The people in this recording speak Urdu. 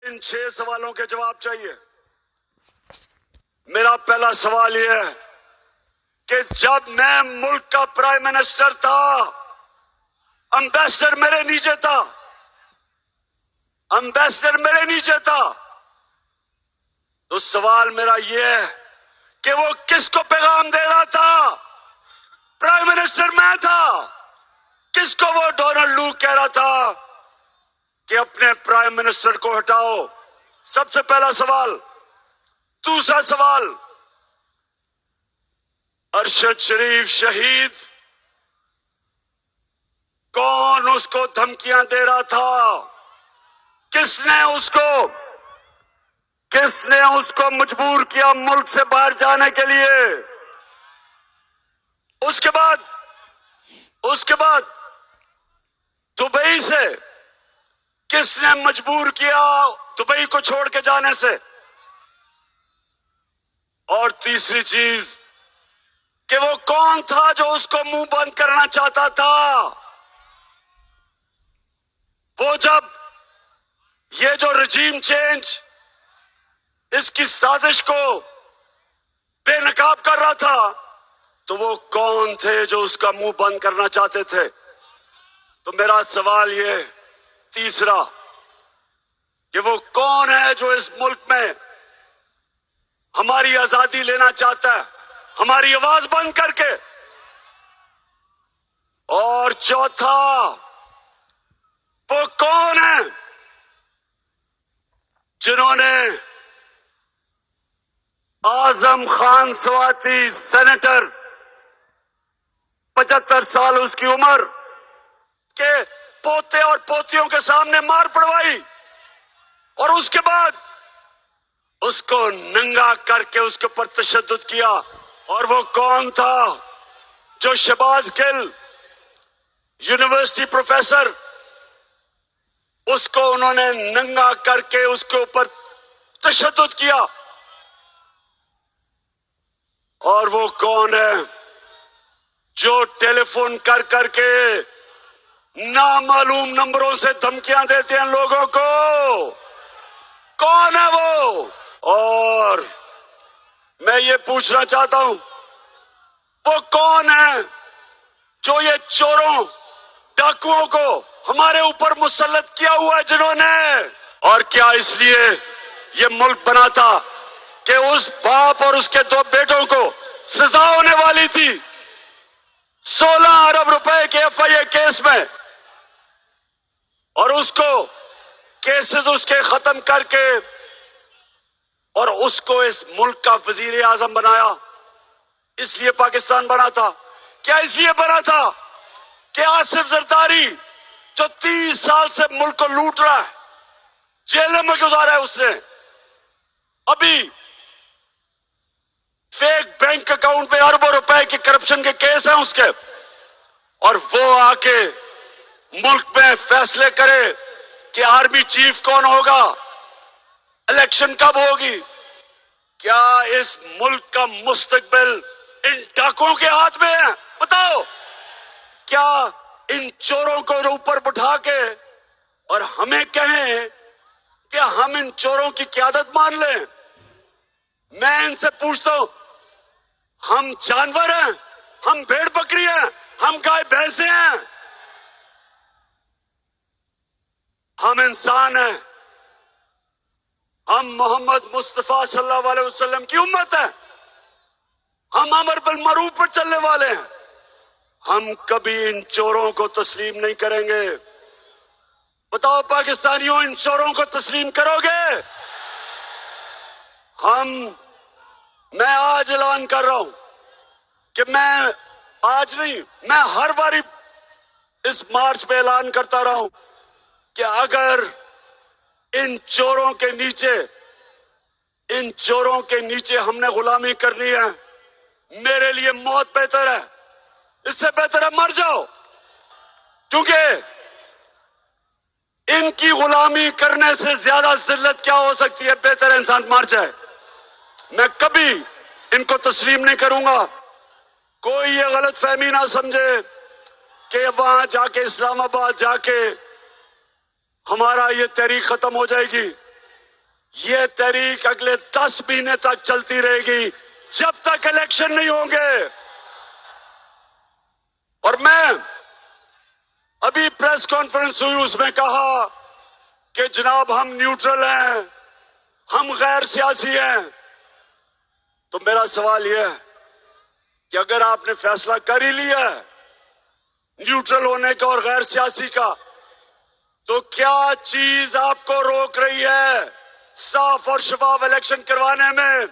ان 6 سوالوں کے جواب چاہیے۔ میرا پہلا سوال یہ ہے کہ جب میں ملک کا پرائم منسٹر تھا، امبیسڈر میرے نیچے تھا، تو سوال میرا یہ ہے کہ وہ کس کو پیغام دے رہا تھا؟ پرائم منسٹر میں تھا۔ کس کو وہ ڈونلڈ لو کہہ رہا تھا کہ اپنے پرائم منسٹر کو ہٹاؤ؟ سب سے پہلا سوال۔ دوسرا سوال، ارشد شریف شہید، کون اس کو دھمکیاں دے رہا تھا؟ کس نے اس کو مجبور کیا ملک سے باہر جانے کے لیے؟ اس کے بعد دبئی سے کس نے مجبور کیا دبئی کو چھوڑ کے جانے سے؟ اور تیسری چیز کہ وہ کون تھا جو اس کو منہ بند کرنا چاہتا تھا؟ وہ جب یہ جو رجیم چینج اس کی سازش کو بے نقاب کر رہا تھا، تو وہ کون تھے جو اس کا منہ بند کرنا چاہتے تھے؟ تو میرا سوال یہ تیسرا کہ وہ کون ہے جو اس ملک میں ہماری آزادی لینا چاہتا ہے ہماری آواز بند کر کے؟ اور چوتھا، وہ کون ہے جنہوں نے اعظم خان سواتی سینیٹر 75 سال اس کی عمر کے پوتے اور پوتیوں کے سامنے مار پڑوائی اور اس کے بعد اس کو ننگا کر کے اس کے اوپر تشدد کیا؟ اور وہ کون تھا جو شہباز گل یونیورسٹی پروفیسر، اس کو انہوں نے ننگا کر کے اس کے اوپر تشدد کیا؟ اور وہ کون ہے جو ٹیلی فون کر کر کے نامعلوم نمبروں سے دھمکیاں دیتے ہیں لوگوں کو؟ کون ہے وہ؟ اور میں یہ پوچھنا چاہتا ہوں، وہ کون ہے جو یہ چوروں ڈاکوؤں کو ہمارے اوپر مسلط کیا ہوا ہے جنہوں نے؟ اور کیا اس لیے یہ ملک بنا تھا کہ اس باپ اور اس کے 2 بیٹوں کو سزا ہونے والی تھی 16 ارب روپے کے FIA کیس میں، اور اس کو کیسز اس کے ختم کر کے اور اس کو اس ملک کا وزیر اعظم بنایا؟ اس لیے پاکستان بنا تھا؟ کیا اس لیے بنا تھا کہ آصف زرداری جو 30 سال سے ملک کو لوٹ رہا ہے، جیل میں گزارا ہے اس نے، ابھی فیک بینک اکاؤنٹ میں اربوں روپے کی کرپشن کے کیس ہیں اس کے، اور وہ آ کے ملک میں فیصلے کرے کہ آرمی چیف کون ہوگا، الیکشن کب ہوگی؟ کیا اس ملک کا مستقبل ان ڈاکوں کے ہاتھ میں ہے؟ بتاؤ، کیا ان چوروں کو اوپر بٹھا کے اور ہمیں کہیں کہ ہم ان چوروں کی قیادت مان لیں؟ میں ان سے پوچھتا ہوں، ہم جانور ہیں؟ ہم بھیڑ بکری ہیں؟ ہم گائے بھینسیں ہیں؟ ہم انسان ہیں، ہم محمد مصطفیٰ صلی اللہ علیہ وسلم کی امت ہے، ہم امر بالمعروف پر چلنے والے ہیں، ہم کبھی ان چوروں کو تسلیم نہیں کریں گے۔ بتاؤ پاکستانیوں، ان چوروں کو تسلیم کرو گے؟ میں آج اعلان کر رہا ہوں کہ میں ہر باری اس مارچ پہ اعلان کرتا رہا ہوں کہ اگر ان چوروں کے نیچے ہم نے غلامی کرنی ہے، میرے لیے موت بہتر ہے، اس سے بہتر ہے مر جاؤ، کیونکہ ان کی غلامی کرنے سے زیادہ ذلت کیا ہو سکتی ہے؟ بہتر انسان مر جائے۔ میں کبھی ان کو تسلیم نہیں کروں گا۔ کوئی یہ غلط فہمی نہ سمجھے کہ وہاں جا کے اسلام آباد جا کے ہمارا یہ تحریک ختم ہو جائے گی۔ یہ تحریک اگلے 10 مہینے تک چلتی رہے گی جب تک الیکشن نہیں ہوں گے. اور میں ابھی پریس کانفرنس ہوئی اس میں کہا کہ جناب ہم نیوٹرل ہیں, ہم غیر سیاسی ہیں. تو میرا سوال یہ ہے کہ اگر آپ نے فیصلہ کر ہی لیا ہے نیوٹرل ہونے کا اور غیر سیاسی کا, تو کیا چیز آپ کو روک رہی ہے صاف اور شفاف الیکشن کروانے میں؟